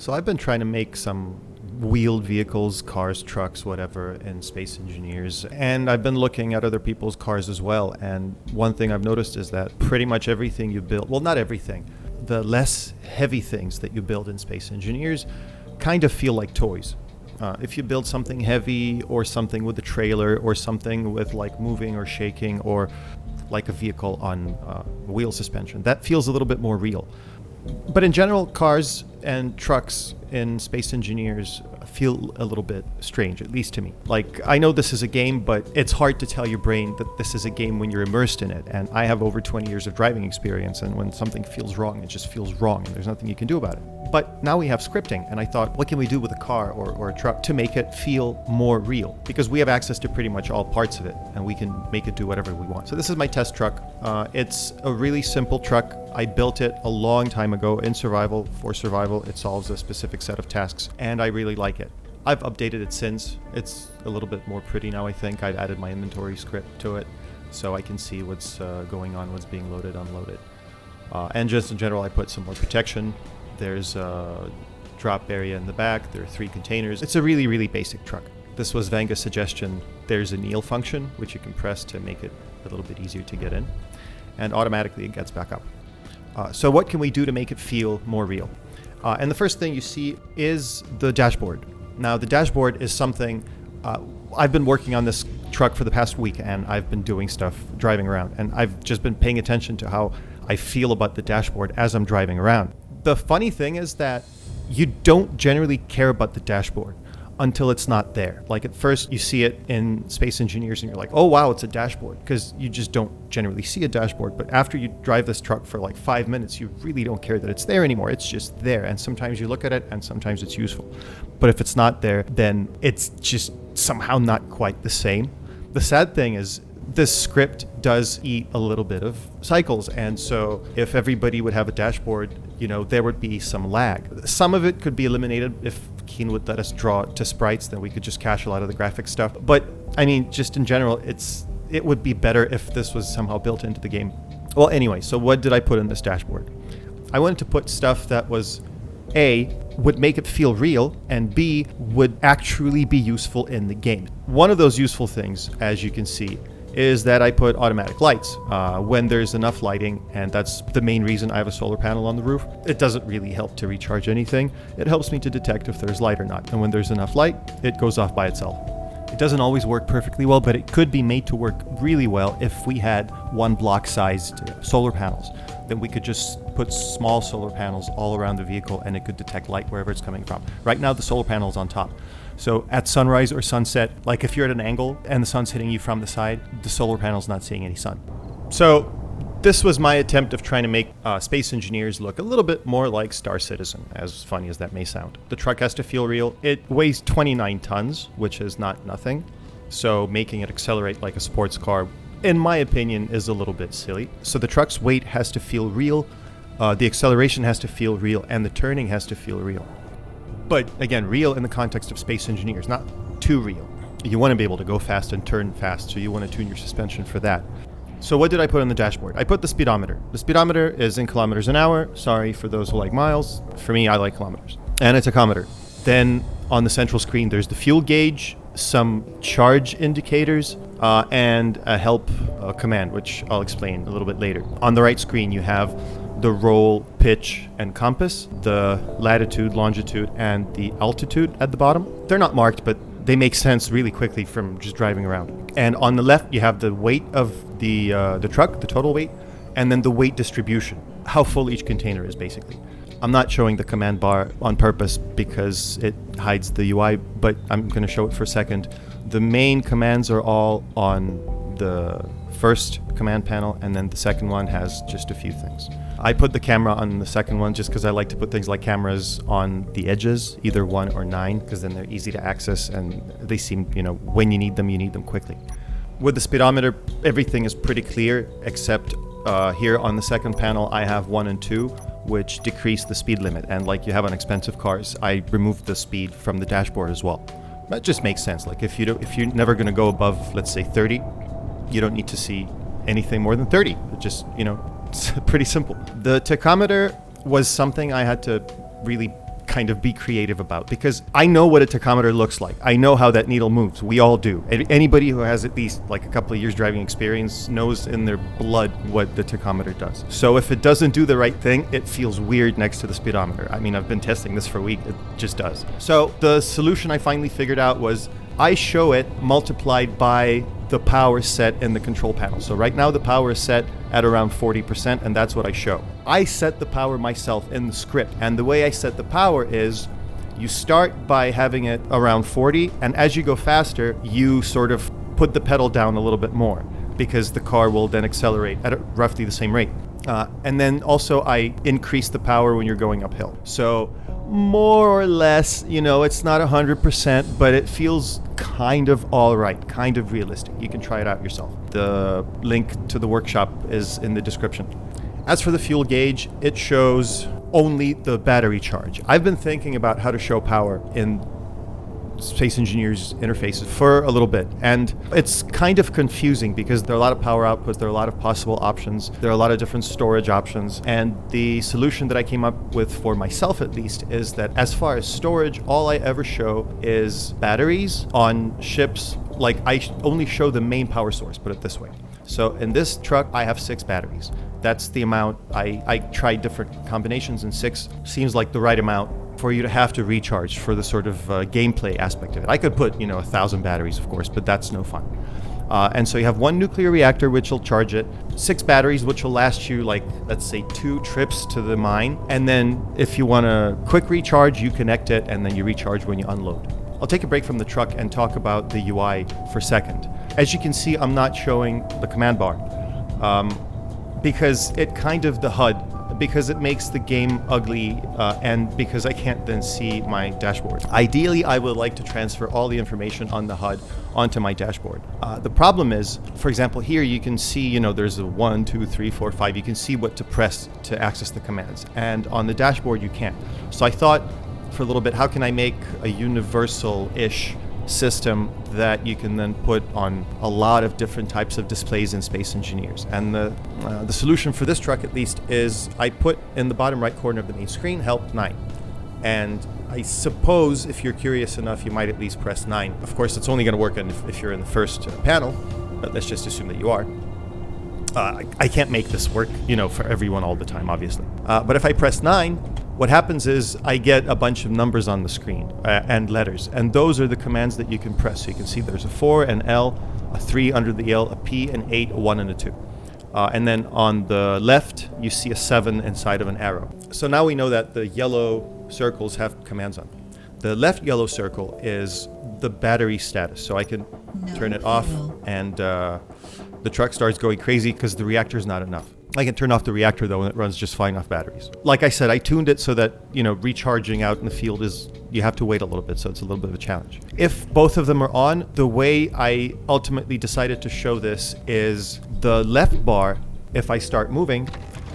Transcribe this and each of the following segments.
So I've been trying to make some wheeled vehicles, cars, trucks, whatever, in Space Engineers. And I've been looking at other people's cars as well. And one thing I've noticed is that pretty much everything you build, well, not everything, the less heavy things that you build in Space Engineers kind of feel like toys. If you build something heavy or something with a trailer or something with like moving or shaking or like a vehicle on wheel suspension, that feels a little bit more real. But in general, cars and trucks in Space Engineers feel a little bit strange, at least to me. Like, I know this is a game, but it's hard to tell your brain that this is a game when you're immersed in it. And I have over 20 years of driving experience, and when something feels wrong, it just feels wrong, and there's nothing you can do about it. But now we have scripting, and I thought, what can we do with a car or a truck to make it feel more real? Because we have access to pretty much all parts of it, and we can make it do whatever we want. So this is my test truck. It's a really simple truck. I built it a long time ago in survival. For survival, it solves a specific set of tasks, and I really like it. I've updated it since. It's a little bit more pretty now, I think. I've added my inventory script to it, so I can see what's going on, what's being loaded, unloaded. And just in general, I put some more protection. There's a drop area in the back. There are 3 containers. It's a really, really basic truck. This was Venga's suggestion. There's a kneel function, which you can press to make it a little bit easier to get in, and automatically it gets back up. So what can we do to make it feel more real? And the first thing you see is the dashboard. Now, the dashboard is something, I've been working on this truck for the past week, and I've been doing stuff driving around, and I've just been paying attention to how I feel about the dashboard as I'm driving around. The funny thing is that you don't generally care about the dashboard until it's not there. Like, at first you see it in Space Engineers and you're like, oh wow, it's a dashboard, because you just don't generally see a dashboard. But after you drive this truck for like 5 minutes, you really don't care that it's there anymore. It's just there, and sometimes you look at it and sometimes it's useful. But if it's not there, then it's just somehow not quite the same. The sad thing is, this script does eat a little bit of cycles, and so if everybody would have a dashboard, there would be some lag. Some of it could be eliminated if Keen would let us draw to sprites, then we could just cache a lot of the graphic stuff. But I mean, just in general, it would be better if this was somehow built into the game. Well, anyway, so what did I put in this dashboard? I wanted to put stuff that was A, would make it feel real, and B, would actually be useful in the game. One of those useful things, as you can see, is that I put automatic lights when there's enough lighting, and that's the main reason I have a solar panel on the roof. It doesn't really help to recharge anything. It helps me to detect if there's light or not, and when there's enough light, it goes off by itself. It doesn't always work perfectly well, but it could be made to work really well if we had 1 block-sized solar panels. Then we could just put small solar panels all around the vehicle, and it could detect light wherever it's coming from. Right now, the solar panel is on top. So at sunrise or sunset, like if you're at an angle and the sun's hitting you from the side, the solar panel's not seeing any sun. So this was my attempt of trying to make Space Engineers look a little bit more like Star Citizen, as funny as that may sound. The truck has to feel real. It weighs 29 tons, which is not nothing. So making it accelerate like a sports car, in my opinion, is a little bit silly. So the truck's weight has to feel real, the acceleration has to feel real, and the turning has to feel real. But again, real in the context of Space Engineers, not too real. You want to be able to go fast and turn fast, so you want to tune your suspension for that. So what did I put on the dashboard? I put the speedometer. The speedometer is in kilometers an hour. Sorry for those who like miles. For me, I like kilometers. And a tachometer. Then on the central screen, there's the fuel gauge, some charge indicators, and a help command, which I'll explain a little bit later. On the right screen, you have the roll, pitch, and compass, the latitude, longitude, and the altitude at the bottom. They're not marked, but they make sense really quickly from just driving around. And on the left, you have the weight of the truck, the total weight, and then the weight distribution, how full each container is, basically. I'm not showing the command bar on purpose because it hides the UI, but I'm going to show it for a second. The main commands are all on the first command panel, and then the second one has just a few things. I put the camera on the second one just because I like to put things like cameras on the edges, either 1 or 9, because then they're easy to access and they seem, when you need them quickly. With the speedometer, everything is pretty clear, except here on the second panel, I have 1 and 2, which decrease the speed limit. And like you have on expensive cars, I removed the speed from the dashboard as well. That just makes sense. Like if you're never going to go above, let's say 30, you don't need to see anything more than 30. It just, it's pretty simple. The tachometer was something I had to really kind of be creative about, because I know what a tachometer looks like. I know how that needle moves. We all do. Anybody who has at least like a couple of years driving experience knows in their blood what the tachometer does. So if it doesn't do the right thing, it feels weird next to the speedometer. I mean, I've been testing this for a week. It just does. So the solution I finally figured out was I show it multiplied by the power set in the control panel. So right now the power is set at around 40%, and that's what I show. I set the power myself in the script, and the way I set the power is you start by having it around 40, and as you go faster, you sort of put the pedal down a little bit more, because the car will then accelerate at roughly the same rate. And then also I increase the power when you're going uphill. So more or less, it's not 100%, but it feels kind of all right, kind of realistic. You can try it out yourself. The link to the workshop is in the description. As for the fuel gauge, it shows only the battery charge. I've been thinking about how to show power in Space Engineers interfaces for a little bit, and it's kind of confusing because there are a lot of power outputs, there are a lot of possible options, there are a lot of different storage options, and the solution that I came up with for myself at least is that as far as storage, all I ever show is batteries on ships. Like I only show the main power source, put it this way. So in this truck I have 6 batteries. That's the amount. I tried different combinations, and 6 seems like the right amount for you to have to recharge for the sort of gameplay aspect of it. I could put 1,000 batteries, of course, but that's no fun. And so you have 1 nuclear reactor, which will charge it, 6 batteries, which will last you, like, let's say 2 trips to the mine. And then if you want a quick recharge, you connect it, and then you recharge when you unload. I'll take a break from the truck and talk about the UI for a second. As you can see, I'm not showing the command bar because it kind of, the HUD, because it makes the game ugly and because I can't then see my dashboard. Ideally, I would like to transfer all the information on the HUD onto my dashboard. The problem is, for example, here you can see, there's a 1, 2, 3, 4, 5. You can see what to press to access the commands. And on the dashboard, you can't. So I thought for a little bit, how can I make a universal-ish system that you can then put on a lot of different types of displays in Space Engineers? And the solution for this truck, at least, is I put in the bottom right corner of the main screen, help 9. And I suppose if you're curious enough, you might at least press 9. Of course, it's only going to work if you're in the first panel, but let's just assume that you are. I can't make this work, for everyone all the time, obviously. But if I press 9, what happens is I get a bunch of numbers on the screen and letters, and those are the commands that you can press. So you can see there's a 4, an L, a 3 under the L, a P, an 8, a 1, and a 2. And then on the left, you see a 7 inside of an arrow. So now we know that the yellow circles have commands on them. The left yellow circle is the battery status. So I can turn it off, and the truck starts going crazy because the reactor is not enough. I can turn off the reactor though, and it runs just fine off batteries. Like I said, I tuned it so that, recharging out in the field you have to wait a little bit, so it's a little bit of a challenge. If both of them are on, the way I ultimately decided to show this is the left bar, if I start moving,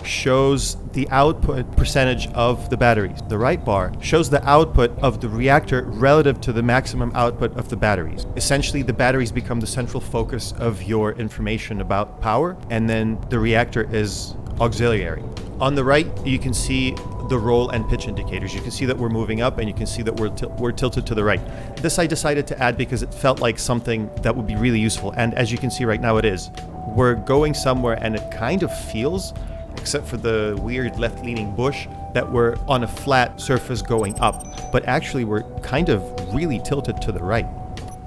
shows the output percentage of the batteries. The right bar shows the output of the reactor relative to the maximum output of the batteries. Essentially, the batteries become the central focus of your information about power, and then the reactor is auxiliary. On the right, you can see the roll and pitch indicators. You can see that we're moving up, and you can see that we're tilted to the right. This I decided to add because it felt like something that would be really useful, and as you can see right now, it is. We're going somewhere, and it kind of feels, except for the weird left-leaning bush, that we're on a flat surface going up. But actually, we're kind of really tilted to the right.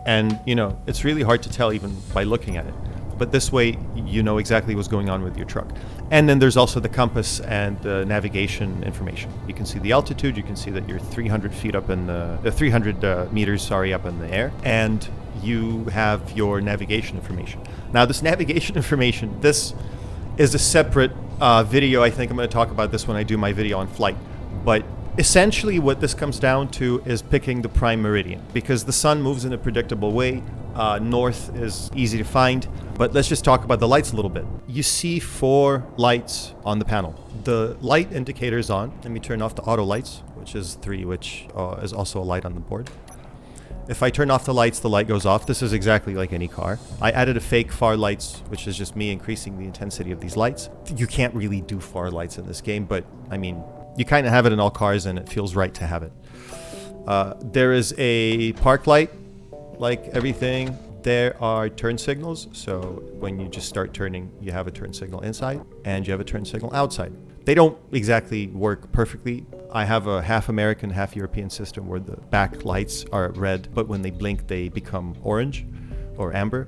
And, it's really hard to tell even by looking at it. But this way, you know exactly what's going on with your truck. And then there's also the compass and the navigation information. You can see the altitude. You can see that you're 300 feet up in the 300 meters, up in the air. And you have your navigation information. Now, this navigation information, this is a separate video. I think I'm going to talk about this when I do my video on flight. But essentially what this comes down to is picking the prime meridian, because the sun moves in a predictable way. North is easy to find. But let's just talk about the lights a little bit. You see 4 lights on the panel. The light indicator is on. Let me turn off the auto lights, which is 3, which is also a light on the board. If I turn off the lights, the light goes off. This is exactly like any car. I added a fake far lights, which is just me increasing the intensity of these lights. You can't really do far lights in this game, but I mean, you kind of have it in all cars, and it feels right to have it. There is a park light, like everything. There are turn signals, so when you just start turning, you have a turn signal inside and you have a turn signal outside. They don't exactly work perfectly. I have a half American, half European system where the back lights are red, but when they blink, they become orange or amber.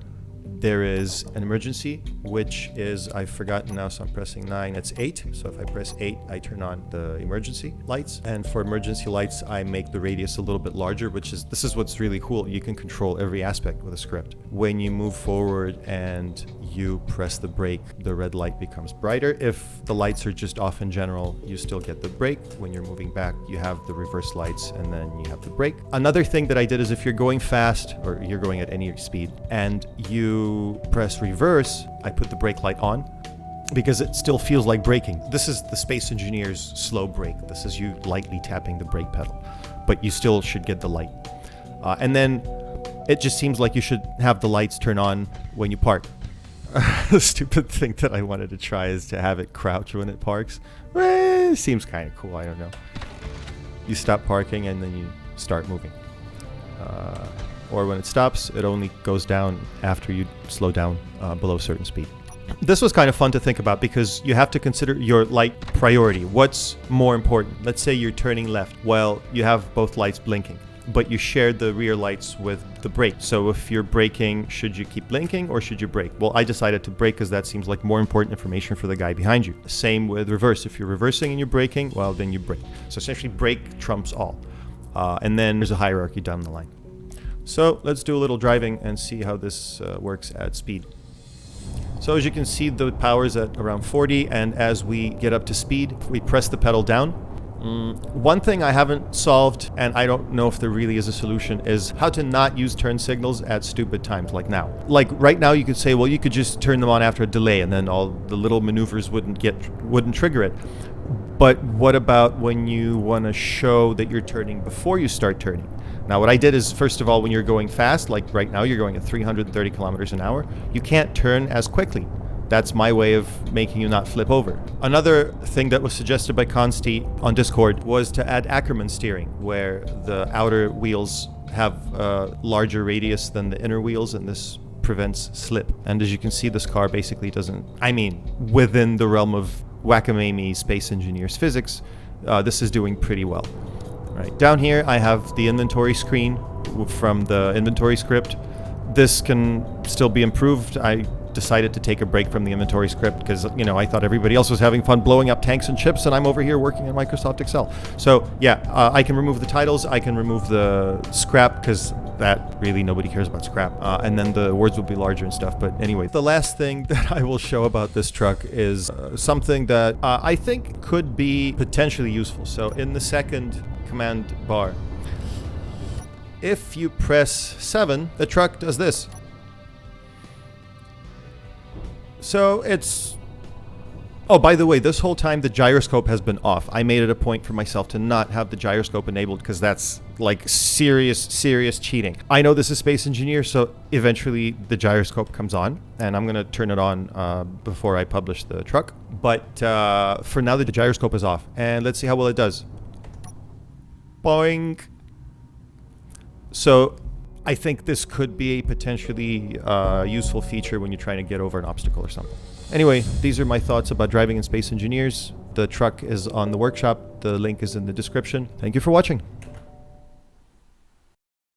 There is an emergency, which is, I've forgotten now, so I'm pressing 9. It's 8. So if I press 8, I turn on the emergency lights. And for emergency lights, I make the radius a little bit larger, this is what's really cool. You can control every aspect with a script. When you move forward and you press the brake, the red light becomes brighter. If the lights are just off in general, you still get the brake. When you're moving back, you have the reverse lights, and then you have the brake. Another thing that I did is if you're going fast, or you're going at any speed, and you press reverse, I put the brake light on because it still feels like braking. This is the Space Engineer's slow brake. This is you lightly tapping the brake pedal, but you still should get the light. And then it just seems like you should have the lights turn on when you park. The stupid thing that I wanted to try is to have it crouch when it parks. Seems kind of cool, I don't know. You stop parking and then you start moving. Or when it stops, it only goes down after you slow down below a certain speed. This was kind of fun to think about because you have to consider your light priority. What's more important? Let's say you're turning left. Well, you have both lights blinking, but you share the rear lights with the brake. So if you're braking, should you keep blinking or should you brake? Well, I decided to brake because that seems like more important information for the guy behind you. Same with reverse. If you're reversing and you're braking, well, then you brake. So essentially brake trumps all. And then there's a hierarchy down the line. So let's do a little driving and see how this works at speed. So as you can see, the power's at around 40, and as we get up to speed, we press the pedal down. One thing I haven't solved, and I don't know if there really is a solution, is how to not use turn signals at stupid times like now. Like right now you could say, well, you could just turn them on after a delay and then all the little maneuvers wouldn't trigger it. But what about when you want to show that you're turning before you start turning? Now what I did is, first of all, when you're going fast, like right now you're going at 330 kilometers an hour, you can't turn as quickly. That's my way of making you not flip over. Another thing that was suggested by Consti on Discord was to add Ackerman steering, where the outer wheels have a larger radius than the inner wheels, and this prevents slip. And as you can see, this car basically doesn't, within the realm of whack-a-mamie Space Engineers physics, this is doing pretty well. Right. Down here I have the inventory screen from the inventory script. This can still be improved. I decided to take a break from the inventory script because, I thought everybody else was having fun blowing up tanks and ships, and I'm over here working in Microsoft Excel. So yeah, I can remove the titles, I can remove the scrap because that really nobody cares about scrap, and then the words will be larger and stuff. But anyway, the last thing that I will show about this truck is something that I think could be potentially useful. So in the second command bar, if you press 7, the truck does this. So it's... Oh, by the way, this whole time the gyroscope has been off. I made it a point for myself to not have the gyroscope enabled because that's like serious cheating. I know this is Space Engineer, so eventually the gyroscope comes on, and I'm going to turn it on before I publish the truck. But for now, the gyroscope is off. And let's see how well it does. Boing! So I think this could be a potentially useful feature when you're trying to get over an obstacle or something. Anyway, these are my thoughts about driving in Space Engineers. The truck is on the workshop. The link is in the description. Thank you for watching.